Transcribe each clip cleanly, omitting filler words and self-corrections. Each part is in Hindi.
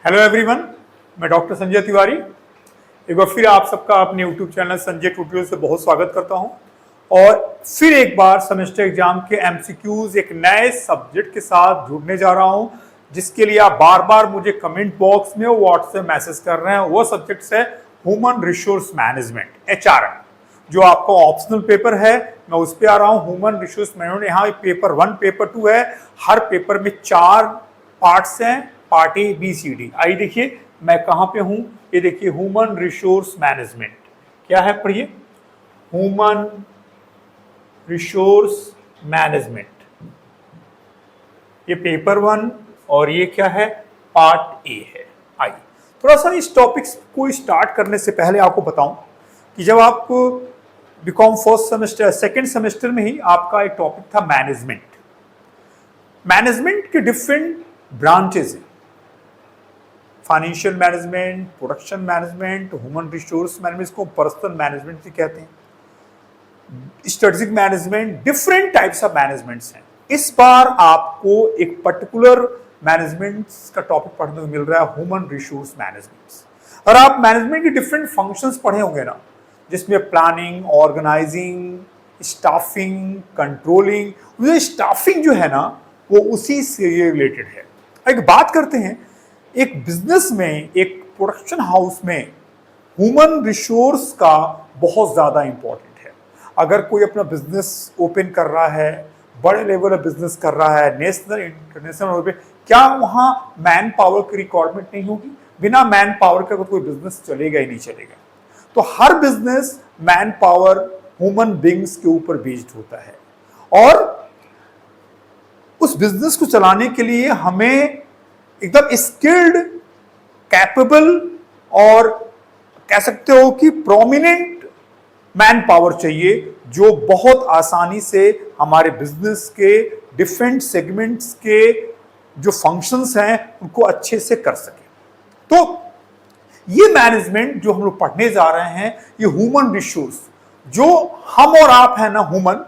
हेलो एवरीवन, मैं डॉक्टर संजय तिवारी एक बार फिर आप सबका अपने यूट्यूब चैनल संजय ट्यूटोरियल से बहुत स्वागत करता हूं। और फिर एक बार सेमेस्टर एग्जाम के एमसीक्यूज एक नए सब्जेक्ट के साथ जुड़ने जा रहा हूं, जिसके लिए आप बार बार मुझे कमेंट बॉक्स में व्हाट्सएप मैसेज कर रहे हैं। वो सब्जेक्ट है ह्यूमन रिसोर्स मैनेजमेंट, HRM, जो आपका ऑप्शनल पेपर है। मैं उस पर आ रहा हूँ। ह्यूमन रिसोर्स मैनेजमेंट, यहाँ पेपर 1 पेपर 2 है। हर पेपर में 4 पार्ट्स हैं, part A B C D। आइए देखिए मैं कहां पे हूं। ये देखिए ह्यूमन रिसोर्स मैनेजमेंट क्या है, पढ़िए। ह्यूमन रिसोर्स मैनेजमेंट, ये पेपर 1 और ये क्या है, पार्ट A है। आइए थोड़ा सा इस टॉपिक्स को स्टार्ट करने से पहले आपको बताऊं कि जब आप B Com first semester second semester में ही आपका एक टॉपिक था मैनेजमेंट। मैनेजमेंट के डिफरेंट ब्रांचेस हैं, financial management, production management, human resource management को पर्सनल मैनेजमेंट भी कहते हैं, strategic management, different types of managements हैं। इस बार आपको एक पर्टिकुलर मैनेजमेंट का टॉपिक पढ़ने को मिल रहा है, ह्यूमन रिसोर्स मैनेजमेंट। और आप मैनेजमेंट के डिफरेंट फंक्शंस पढ़े होंगे ना, जिसमें प्लानिंग, ऑर्गेनाइजिंग, स्टाफिंग, कंट्रोलिंग। ये स्टाफिंग जो है ना वो उसी से रिलेटेड है। एक बात करते हैं, एक बिजनेस में, एक प्रोडक्शन हाउस में ह्यूमन रिसोर्स का बहुत ज्यादा इंपॉर्टेंट है। अगर कोई अपना बिजनेस ओपन कर रहा है, बड़े लेवल पर बिजनेस कर रहा है, नेशनल इंटरनेशनल लेवल पे, क्या वहां मैन पावर की रिक्वायरमेंट नहीं होगी? बिना मैन पावर का कोई बिजनेस चलेगा ही नहीं चलेगा। तो हर business manpower, human beings के ऊपर बेस्ड होता है। और उस बिजनेस को चलाने के लिए हमें एकदम स्किल्ड, कैपेबल और कह सकते हो कि प्रोमिनेंट मैन पावर चाहिए, जो बहुत आसानी से हमारे बिजनेस के डिफरेंट सेगमेंट्स के जो फंक्शंस हैं उनको अच्छे से कर सके। तो ये मैनेजमेंट जो हम लोग पढ़ने जा रहे हैं, ये ह्यूमन रिसोर्स, जो हम और आप हैं ना ह्यूमन,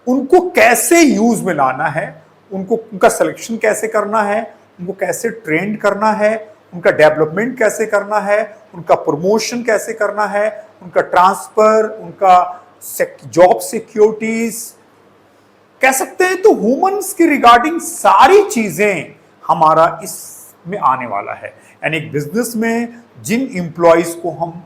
उनको कैसे यूज में लाना है, उनका सिलेक्शन कैसे करना है, उनको कैसे ट्रेंड करना है, उनका डेवलपमेंट कैसे करना है, उनका प्रमोशन कैसे करना है, उनका ट्रांसफर, उनका जॉब सिक्योरिटीज, कह सकते हैं। तो ह्यूमंस के रिगार्डिंग सारी चीजें हमारा इसमें आने वाला है। यानी एक बिजनेस में जिन एम्प्लॉइज को हम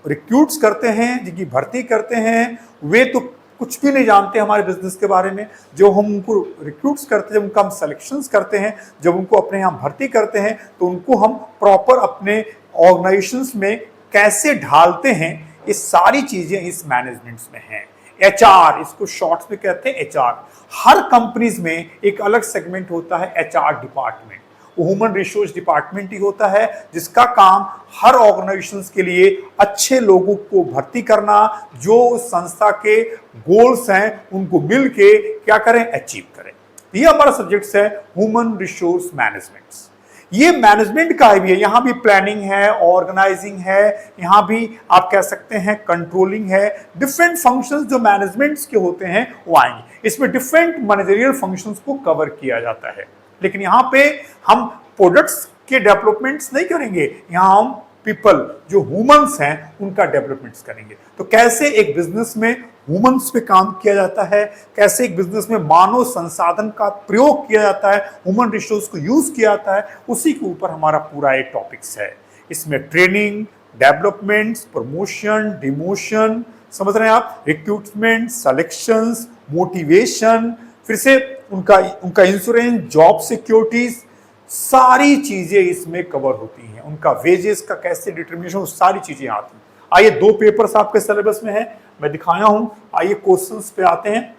रिक्रूट्स करते हैं, जिनकी भर्ती करते हैं, वे तो कुछ भी नहीं जानते हमारे बिजनेस के बारे में। जो हम उनको रिक्रूट्स करते हैं, जब उनका हम सिलेक्शंस करते हैं, जब उनको अपने यहाँ भर्ती करते हैं, तो उनको हम प्रॉपर अपने ऑर्गेनाइजेशंस में कैसे ढालते हैं, ये सारी चीजें इस मैनेजमेंट्स में हैं। HR, इसको शॉर्ट्स में कहते हैं HR। हर कंपनीज में एक अलग सेगमेंट होता है HR department, human resource department ही होता है, जिसका काम हर ऑर्गेनाइजेशंस के लिए अच्छे लोगों को भर्ती करना, जो उस संस्था के गोल्स हैं उनको मिल के क्या करें, अचीव करें। ये हमारा सब्जेक्ट है ह्यूमन रिसोर्स मैनेजमेंट। ये मैनेजमेंट का भी है, यहां भी प्लानिंग है, ऑर्गेनाइजिंग है, यहां भी आप कह सकते हैं कंट्रोलिंग है। डिफरेंट फंक्शंस जो मैनेजमेंट्स के होते हैं वो आएंगे। इसमें डिफरेंट मैनेजरियल फंक्शंस को कवर किया जाता है। लेकिन यहां पे हम प्रोडक्ट्स के डेवलपमेंट्स नहीं करेंगे, यहां हम पीपल जो ह्यूमंस हैं उनका डेवलपमेंट्स करेंगे। तो कैसे एक बिजनेस में ह्यूमंस पे काम किया जाता है, कैसे एक बिजनेस में मानव संसाधन का प्रयोग किया जाता है, ह्यूमन रिसोर्स को यूज किया जाता है, उसी के ऊपर हमारा पूरा एक टॉपिक्स है। इसमें ट्रेनिंग, डेवलपमेंट्स, प्रमोशन, डिमोशन, समझ रहे हैं आप, रिक्रूटमेंट, सिलेक्शंस, मोटिवेशन, फिर से उनका इंश्योरेंस, जॉब सिक्योरिटीज, सारी चीजें इसमें कवर होती हैं। उनका वेजेस का कैसे डिटरमिनेशन, सारी चीजें आती हैं। आइए 2 पेपर्स आपके सिलेबस में है, मैं दिखाया हूं। आइए क्वेश्चंस पे आते हैं।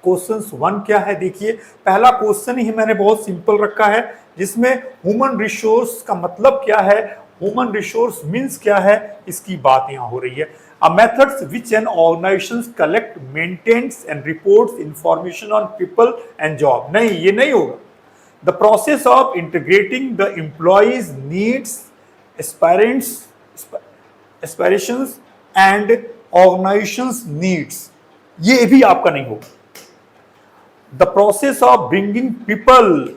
क्वेश्चंस 1 क्या है, देखिए पहला क्वेश्चन ही मैंने बहुत सिंपल रखा है, जिसमें ह्यूमन रिसोर्स का मतलब क्या है, ह्यूमन रिसोर्स मीन्स क्या है, इसकी बात यहां हो रही है। Methods which an organization collect, maintains and reports information on people and job. नहीं, ये नहीं होगा। The process of integrating the employees needs, aspirations and organizations needs, ये भी आपका नहीं होगा। The process of bringing people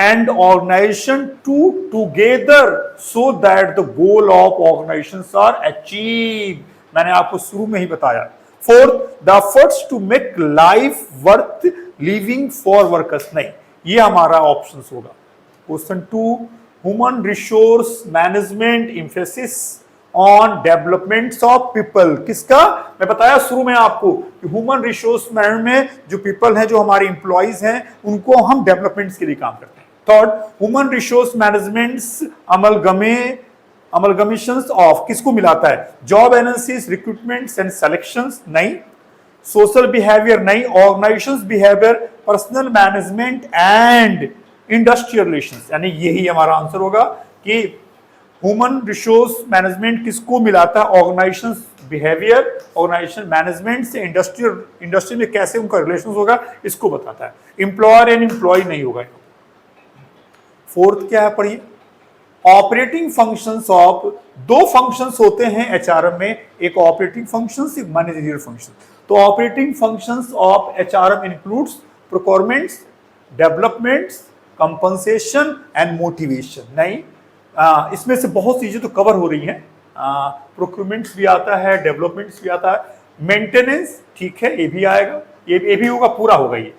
and organization together so that the goal of organizations are achieved. मैंने आपको शुरू में ही बताया. Fourth, the efforts to make life worth living for workers. नहीं, ये हमारा ऑप्शन होगा. Question 2, human resource management emphasis on developments of people. किसका? मैं बताया शुरू में आपको कि ह्यूमन रिसोर्स मैनेजमेंट में जो पीपल हैं, जो हमारे इंप्लॉइज हैं, उनको हम डेवलपमेंट्स के लिए काम करते हैं. Third, human resource managements amalgamations of किसको मिलाता है? Job analysis, recruitments and selections नहीं. सोशल बिहेवियर नहीं. Organisations behaviour, personal management and industrial relations. यानी यही हमारा आंसर होगा कि ह्यूमन रिसोर्स मैनेजमेंट किसको मिलाता है? ऑर्गेनाइजेशन बिहेवियर, ऑर्गेनाइजेशन मैनेजमेंट से इंडस्ट्री में कैसे उनका रिलेशन होगा, इसको बताता है. एम्प्लॉयर एंड एम्प्लॉय नहीं होगा. फोर्थ क्या है, पढ़िए. ऑपरेटिंग फंक्शंस ऑफ, दो फंक्शंस होते हैं एचआरएम में, एक ऑपरेटिंग फंक्शंस, एक मैनेजरियल फंक्शन. तो operating functions of HRM includes procurements, developments, compensation and motivation. नहीं, इसमें से बहुत चीजें तो कवर हो रही हैं. प्रोक्योरमेंट्स भी आता है, डेवलपमेंट्स भी आता है, मेंटेनेंस ठीक है, ये भी आएगा, ये भी होगा, पूरा होगा. ये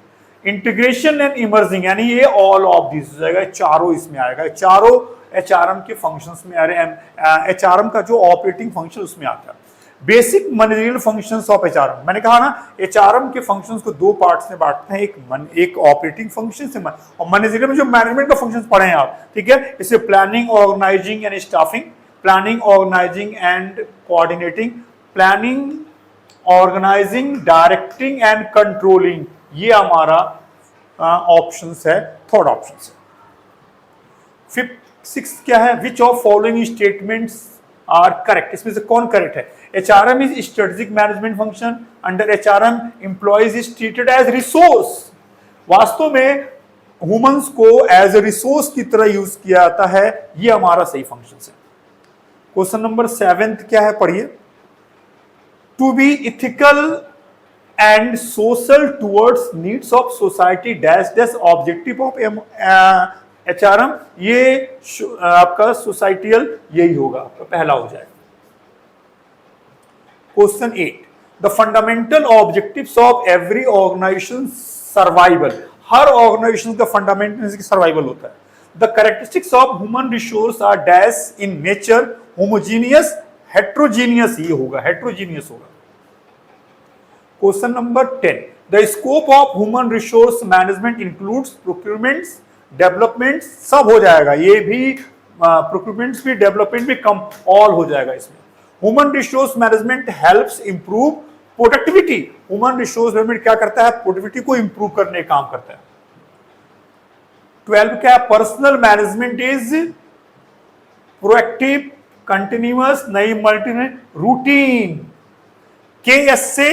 इंटीग्रेशन एंड इमर्जिंग, यानी ये ऑल ऑफ दिस हो जाएगा. चारों इसमें आएगा. चारों एचआरएम के फंक्शंस में आ रहे हैं. एचआरएम का जो ऑपरेटिंग फंक्शन उसमें आता है. Basic managerial functions of HRM. मैंने कहा ना, एचआरएम के फंक्शंस को दो पार्ट्स में बांटते हैं, एक ऑपरेटिंग फंक्शन से और मैनेजरियल में जो मैनेजमेंट का फंक्शंस पढ़े हैं आप, ठीक है. इसे planning, organizing and staffing, planning, organizing and coordinating, planning, organizing, directing and controlling. ये हमारा ऑप्शंस है, थर्ड ऑप्शन है. फिफ्थ, सिक्स क्या है? Which of following statements are correct. इसमें से कौन करेक्ट है? HRM is strategic management function. Under HRM employees is treated as resource. वास्तव में ह्यूमंस को एज ए रिसोर्स की तरह यूज किया जाता है. ये हमारा सही फंक्शन है. क्वेश्चन नंबर 7 क्या है, पढ़िए. To be ethical and social towards needs of society dash dash objective of HRM. ये आपका सोसाइटियल यही होगा, आपका पहला हो जाएगा. Question 8, the fundamental objectives of every organization survival. हर ऑर्गेनाइजेशन का फंडामेंटल सर्वाइवल होता है. The characteristics of human resource are dash in nature, homogeneous, heterogeneous. ये होगा, हेट्रोजीनियस होगा. Question number 10, the scope of human resource management includes procurements, developments. सब हो जाएगा, ये भी प्रोक्योरमेंट्स भी, डेवलपमेंट भी, कम ऑल हो जाएगा इसमें. Human resource management helps improve productivity. Human resource management क्या करता है? प्रोडक्टिविटी को इंप्रूव करने का काम करता है. 12 क्या? Personal management is proactive, continuous, नई, मल्टी, रूटीन. KS से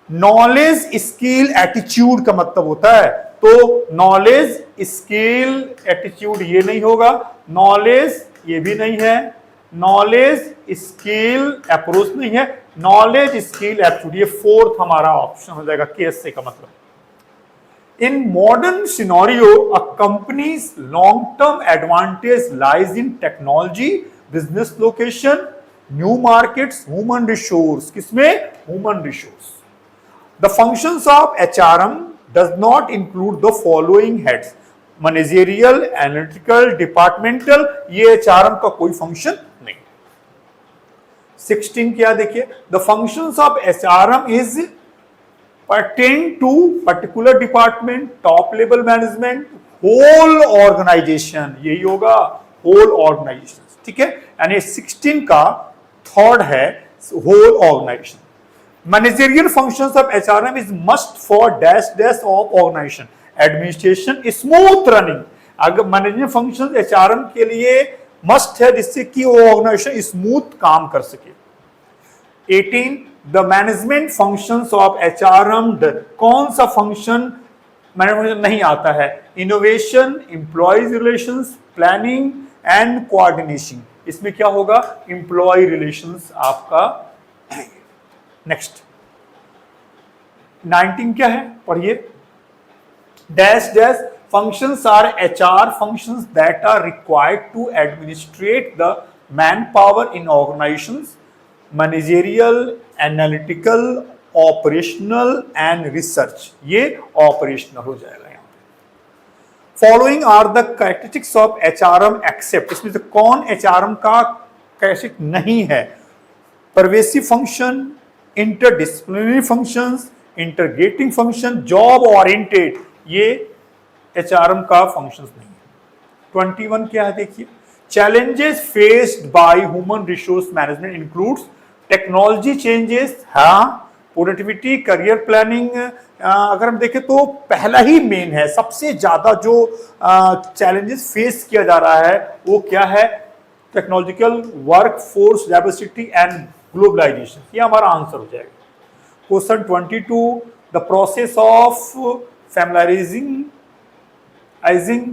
नॉलेज, स्किल, एटीट्यूड का मतलब होता है. तो नॉलेज, स्किल, एटीट्यूड ये नहीं होगा. नॉलेज ये भी नहीं है. नॉलेज, स्किल, अप्रोच नहीं है. नॉलेज, स्किल, एप्टीट्यूड, ये फोर्थ हमारा ऑप्शन हो जाएगा. KS का मतलब. In modern scenario, a company's long-term advantage lies in technology, business location, new markets, human resource. किसमें? Human resource. The functions of HRM does not include the following heads: managerial, analytical, departmental. ये HRM का कोई फंक्शन नहीं. 16 क्या देखिए? The functions of HRM is pertain to particular department, top level management, whole organization. यही होगा, whole organization. ठीक है, यानी 16 का थर्ड है whole organization. Managerial functions of HRM is must for dash dash of organization. Administration smooth running. अगर मैनेजमेंट फंक्शन HRM के लिए मस्ट है, जिससे कि वो ऑर्गेनाइजेशन स्मूथ काम कर सके. 18, the management functions of HRM. कौन सा फंक्शन मैनेजमेंट नहीं आता है? Innovation, employees relations, planning and coordination. इसमें क्या होगा? एम्प्लॉय रिलेशंस आपका. नेक्स्ट 19 क्या है, पढ़िए. Dash dash functions are HR functions that are required to administrate the manpower in organizations, managerial, analytical, operational and research. ये operational हो जाएगा यहाँ पे. Following are the characteristics of HRM except, इसमें से कौन HRM का कैरेक्टरिस्टिक नहीं है? Pervasive function, interdisciplinary functions, integrating function, job oriented, ये एचआरएम का फंक्शंस नहीं है. 21 क्या है देखिए. Challenges faced by human resource management includes technology changes, हाँ, प्रोडक्टिविटी, करियर प्लानिंग. अगर हम देखें तो पहला ही मेन है, सबसे ज्यादा जो चैलेंजेस फेस किया जा रहा है वो क्या है? Technological, work force diversity and globalisation. ये हमारा आंसर हो जाएगा. Question 22, the process of familiarising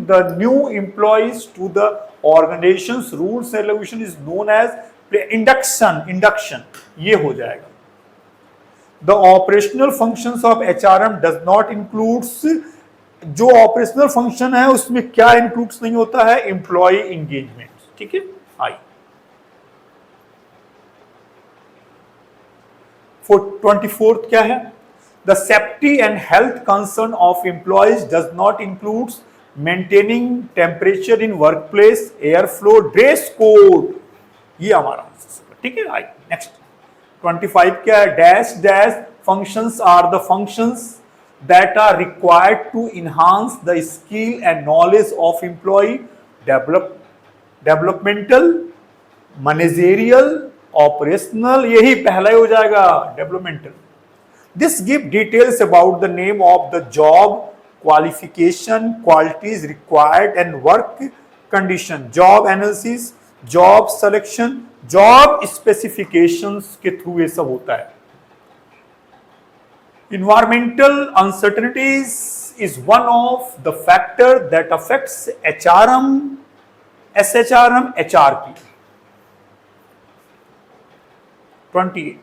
the new employees to the organization's rules and regulation is known as induction. ये हो जाएगा. The operational functions of HRM does not includes, जो ऑपरेशनल फंक्शन है उसमें क्या इंक्लूड्स नहीं होता है? Employee engagement. ठीक है. आई 24 क्या है? The safety and health concern of employees does not includes maintaining temperature in workplace, airflow, dress code. ये हमारा आंसर. ठीक है. आई नेक्स्ट 25 क्या है? Dash dash functions are the functions that are required to enhance the skill and knowledge of employee. Developmental, managerial, operational, यही पहला ही हो जाएगा. Developmental. This give details about the name of the job, qualification, qualities required and work condition, job analysis, job selection, job specifications के थ्रू ये सब होता है. Environmental uncertainties is one of the factor that affects HRM, SHRM, HRP. 28.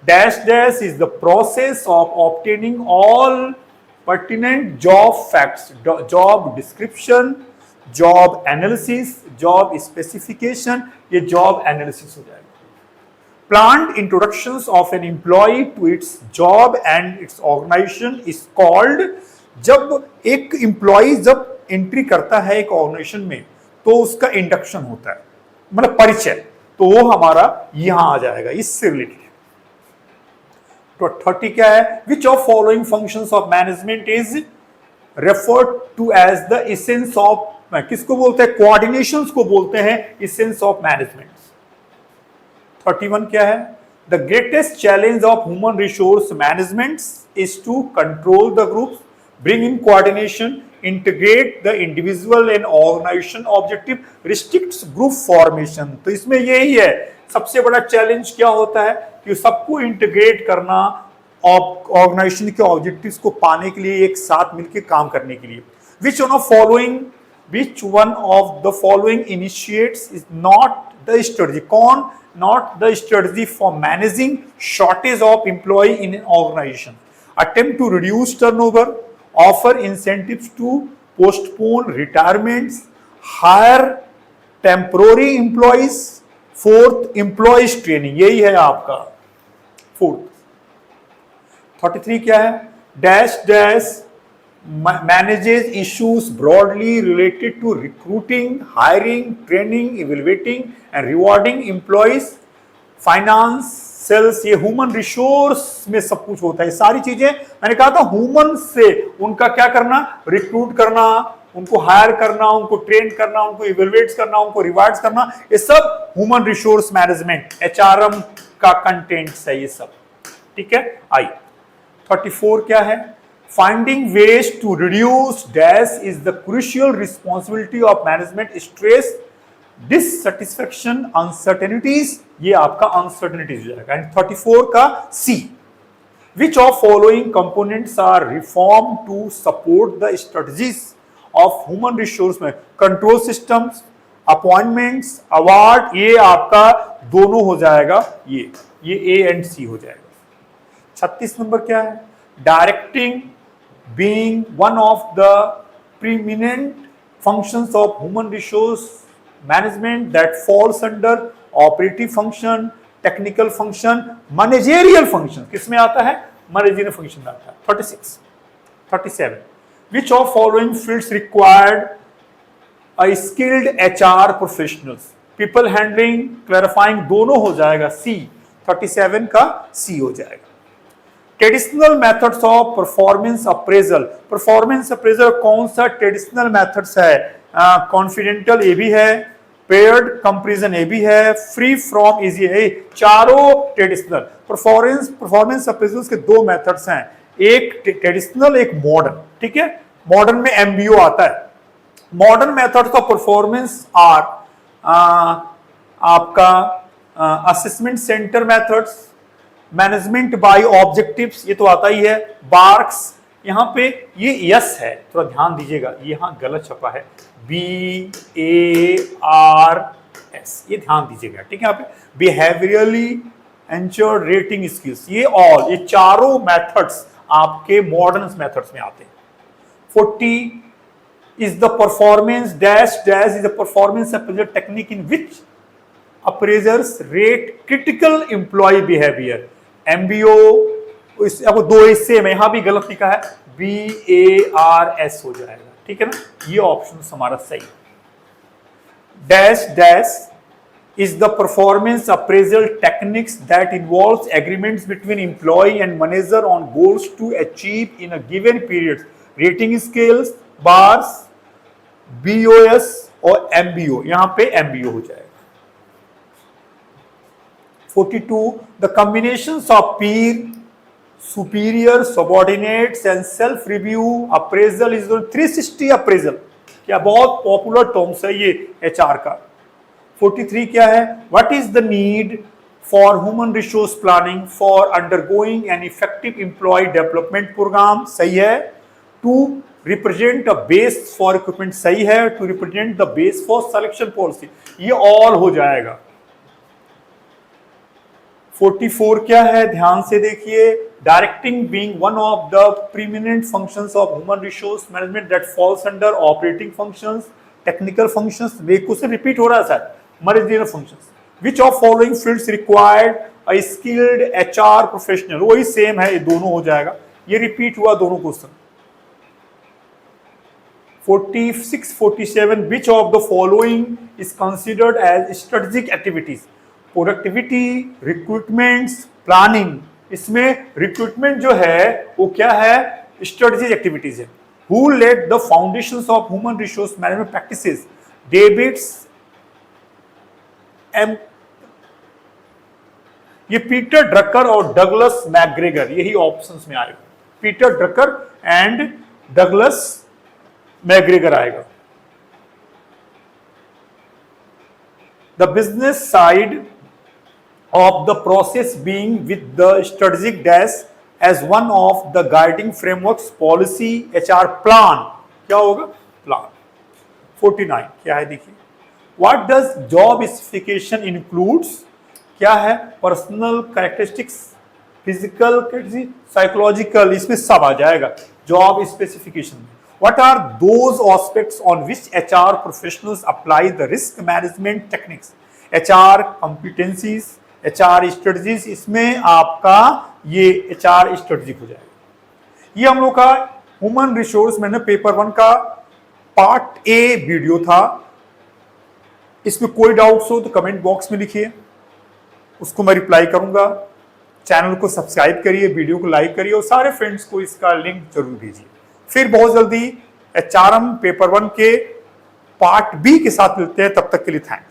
Dash dash is the process of obtaining all pertinent job facts, job description, job analysis, job specification. ये job analysis हो जाएगा. Planned introductions of an employee to its job and its organization is called, जब एक एम्प्लॉय जब एंट्री करता है एक ऑर्गेनाइजेशन में तो उसका इंडक्शन होता है, मतलब परिचय, तो वो हमारा यहां आ जाएगा, इससे रिलेटेड. तो 30 क्या है? Which of following functions of management is referred to as the essence of, किसको बोलते हैं? कोऑर्डिनेशंस को बोलते हैं essence of management. 31 क्या है? The greatest challenge of human resource management is to control the groups, bring in coordination, integrate the individual and organization objective, restricts group formation. तो इसमें यही है, सबसे बड़ा चैलेंज क्या होता है कि सबको इंटीग्रेट करना, ऑर्गेनाइजेशन के ऑब्जेक्टिव्स को पाने के लिए, एक साथ मिलकर काम करने के लिए. Which one of the following initiates is not the strategy? कौन not the strategy for managing shortage of employee in an organization? Attempt to reduce turnover, offer incentives to postpone retirements, hire temporary employees. Fourth, employees training. यही है आपका फोर्थ. 33 क्या है? Dash dash manages issues broadly related to recruiting, hiring, training, evaluating and rewarding employees. Finance, sales, ये ह्यूमन रिसोर्स में सब कुछ होता है. सारी चीजें मैंने कहा था ह्यूमन से उनका क्या करना? रिक्रूट करना, उनको हायर करना, उनको ट्रेन करना, उनको इवेल्युएट करना, उनको रिवार्ड्स करना, ये सब ह्यूमन रिसोर्स मैनेजमेंट एचआरएम का कंटेंट्स है ये सब. ठीक है. आई 34 क्या है? Finding ways to reduce dash is the crucial responsibility of management. Stress, dissatisfaction, uncertainties, ये आपका अनसर्टेनिटीज हो जाएगा. एंड 34 का C. Which of following components are reformed to support the strategies of human resource में? कंट्रोल सिस्टम्स, अपॉइंटमेंट्स, अवार्ड, ये आपका दोनों हो जाएगा. ये ए एंड सी हो जाएगा. 36 नंबर क्या है? Directing, being one of the preeminent functions of human resource management that falls under operative function, technical function, managerial function. किसमें आता है? Managerial function में आता है. 36, 37. Which of following fields required a skilled HR professionals? People handling, clarifying दोनों हो जाएगा. C. 37 का C हो जाएगा. Traditional methods of performance appraisal. Performance appraisal कौन सा ट्रेडिशनल मेथड्स है? कॉन्फिडेंशियल ये भी है, पेयर्ड कंपैरिजन ये भी है, फ्री फ्रॉम इजी है. चारों ट्रेडिशनल परफॉर्मेंस अप्रेजल्स के दो मेथड्स हैं, एक ट्रेडिशनल एक मॉडर्न. ठीक है, मॉडर्न में एमबीओ आता है. Modern methods of performance are आपका assessment centre methods, management by objectives, ये तो आता ही है. बार्क्स, यहाँ पे ये यस है, थोड़ा ध्यान दीजिएगा, यहाँ गलत छपा है, BARS, ये ध्यान दीजिएगा. ठीक है, यहाँ पे बिहेवियरली एंश्योर्ड रेटिंग स्किल्स, ये ऑल, ये चारों मेथड्स आपके मॉडर्न मेथड्स में आते हैं. 40 is the performance dash dash is the performance appraisal technique in which appraisers rate critical employee behaviour. MBO आपको दो हिस्से में, यहां भी गलत लिखा है, BARS हो जाएगा. ठीक है ना, ये ऑप्शन हमारा सही. Dash dash is the performance appraisal techniques that involves agreements between employee and manager on goals to achieve in a given period. Rating scales, bars, BOS और MBO, यहाँ पे MBO हो जाएगा. 42 the combinations of peer, superior, subordinates and self review appraisal is 360 appraisal. क्या बहुत पॉपुलर टर्म्स है ये HR का. 43 क्या है? What is the need for human resource planning for undergoing an effective employee development program? सही है. To represent a base for equipment, सही है. To represent the base for selection policy, ये all हो जाएगा. 44 क्या है? ध्यान से देखिए. Directing being one of the preeminent functions of human resource management that falls under operating functions, technical functions. Way question repeat हो रहा है sir. Managerial functions. Which of following fields required a skilled HR professional? वही सेम है, ये दोनों हो जाएगा. ये रिपीट हुआ दोनों question. 46, 47. Which of the following is considered as strategic activities? Productivity, recruitments, planning. इसमें recruitment जो है वो क्या है? Strategic activities है. Who laid the foundations of human resource management practices? Davids, ये पीटर ड्रकर और डगलस मैकग्रेगर, यही ऑप्शंस में आएगा. Peter Drucker and Douglas McGregor आएगा. The business side of the process being with the strategic dash as one of the guiding frameworks policy HR plan. क्या होगा? प्लान. 49 क्या है देखिए. What does job specification includes? क्या है? पर्सनल कैरेक्टरिस्टिक्स, फिजिकल साइकोलॉजिकल, इसमें सब आ जाएगा जॉब स्पेसिफिकेशन में. What are those aspects on which HR professionals apply the risk management techniques? HR competencies, HR strategies, इसमें आपका ये HR strategic हो जाएगा. ये हम लोग का ह्यूमन रिसोर्स मैंने पेपर 1 का पार्ट A वीडियो था. इसमें कोई डाउट्स हो तो कमेंट बॉक्स में लिखिए, उसको मैं रिप्लाई करूंगा. चैनल को सब्सक्राइब करिए, वीडियो को लाइक करिए और सारे फ्रेंड्स को इसका लिंक जरूर दीजिए. फिर बहुत जल्दी HRM पेपर 1 के पार्ट B के साथ मिलते हैं. तब तक के लिए थैंक्स.